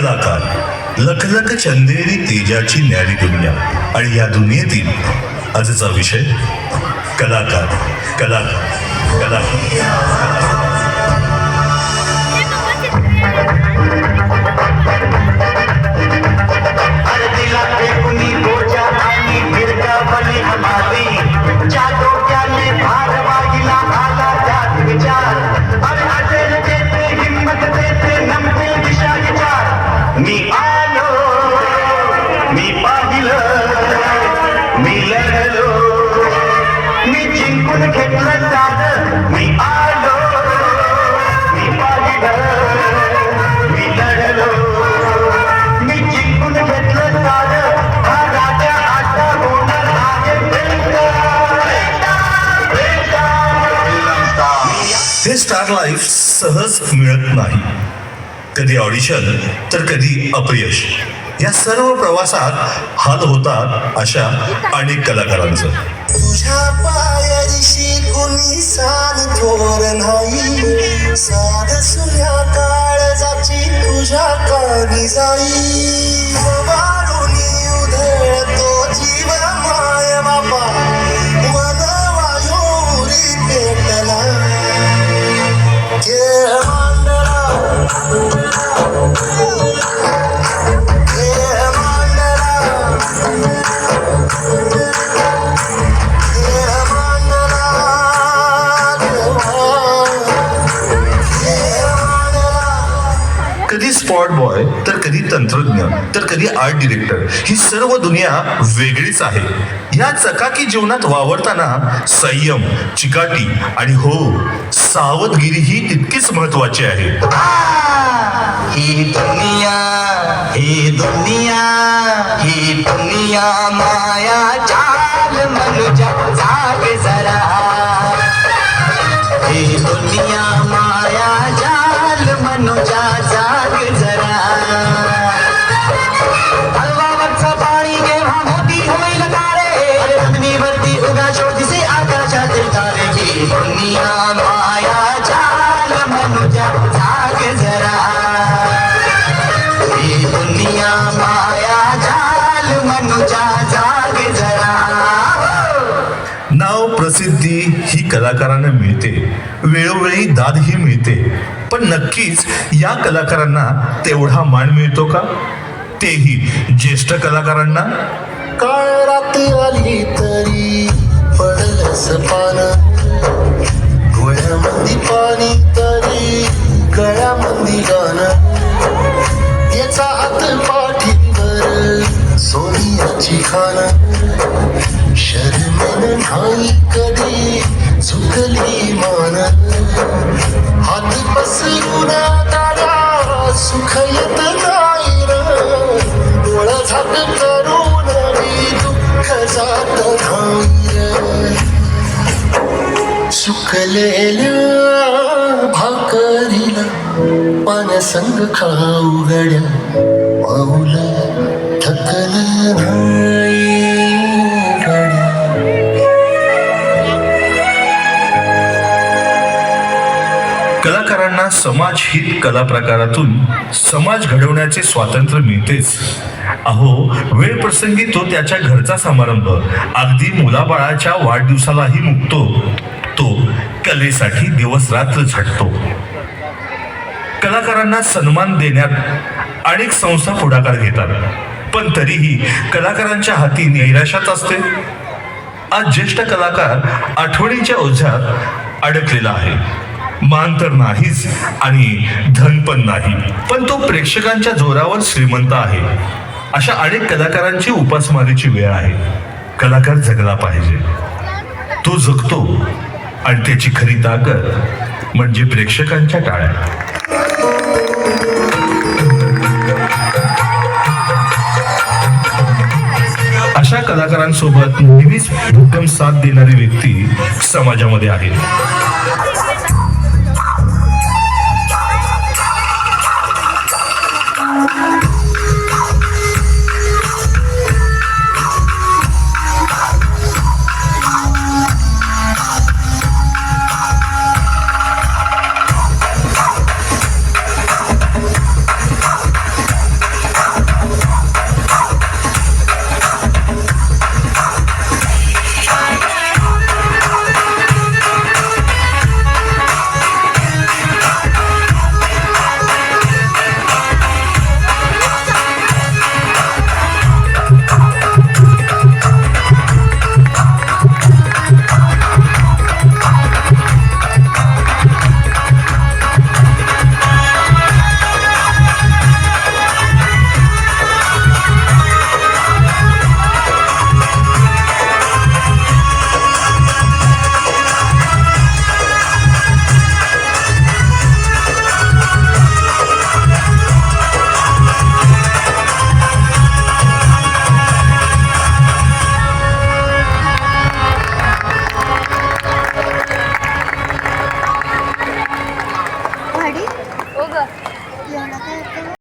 कलाकार लखलख चंदेरी तेजाची न्यारी दुनिया. आणि या दुनियेतील आजचा विषय कलाकार कलाकार कलाकार. मी आलो, मी पाहिलं, मी लढलो, मी जिंकून घेतलं सारं. मी आलो, मी पाहिलं, मी लढलो, मी जिंकून घेतलं सारं. हा राजा आता होणार आहे हे स्टार लाईफ सहज मिळत नाही. कधी ऑडिशन तर कधी अपयश. या सर्व प्रवासात हाल होतात अशा अनेक कलाकारांचं. तुझ्या पायाशी कुणी सान थोर नाही, साध सुन्या काळजाची तुझ्या कानी जाई. वाळूनी उधळतो जीव माय बापा, मन वायुरी पेटला. खेळ मांडला, कधी स्पॉट बॉय तर कधी तंत्रज्ञ तर कधी आर्ट डिरेक्टर. ही सर्व दुनिया वेगळीच आहे. या चकाकी जीवनात वावरताना संयम, चिकाटी आणि हो सावधगिरी ही तितकीच महत्वाची आहे. ही दुनिया, ही दुनिया, ही दुनिया माया जाल मनुजा जाग जरा. ही दुनिया माया जाल मनुजा जाग जरा. हलवावरचं पाणी केव्हा मोठी होईल तारे, जमिनीवरती उगा शोधीसे आकाशातील तारे. ही दुनिया माया जाल मनुजा जाग जरा. ही दुनिया माया जाल मनुजा जाग जरा. नाव प्रसिद्धी ही कलाकारांना मिळते, वेळोवेळी दादही मिळते. पण नक्कीच या कलाकारांना तेवढा मान मिळतो का? तेही ज्येष्ठ कलाकारांना. काळ रात्री आली तरी पडलंच पान, डोळ्यामध्ये पाणी तरी गळ्यामध्ये गाणं. याचा हात पाठीवर सोनियाची खान, शर्मेन नाही कधी चुकली मान. हात पसरून दादा सुख येत नाही र, डोळा झाक करून दुःख जात नाही. सुकलेल्या भाकरीला पाण्या संग खाऊ गड्या, पाऊल थकलं नाही गड्या. कलाकारांना समाज हित कला प्रकारातून समाज घडवण्याचे स्वातंत्र्य मिळतेच. अहो वेळ प्रसंगी तो त्याच्या घरचा समारंभ, अगदी मुलाबाळाच्या वाढदिवसालाही मुकतो. तो कलेसाठी दिवस रात्र झटतो. कलाकारांना सन्मान देण्यात अनेक संस्था पुढाकार घेतात, पण तरीही कलाकारांच्या हाती नैराश्याच असते. आज ज्येष्ठ कलाकार आठवणीच्या ओझ्यात अडकलेला आहे. मान तर नाहीच आणि धन पण नाही, पण तो प्रेक्षकांच्या जोरावर श्रीमंत आहे. अशा अनेक कलाकारांची उपासमारीची वेळ आहे. कलाकार जगला पाहिजे. तो जगतो आणि त्याची खरी ताकद म्हणजे प्रेक्षकांच्या टाळ्या. अशा कलाकारांसोबत नेहमीच भक्कम साथ देणारी व्यक्ती समाजामध्ये आहे.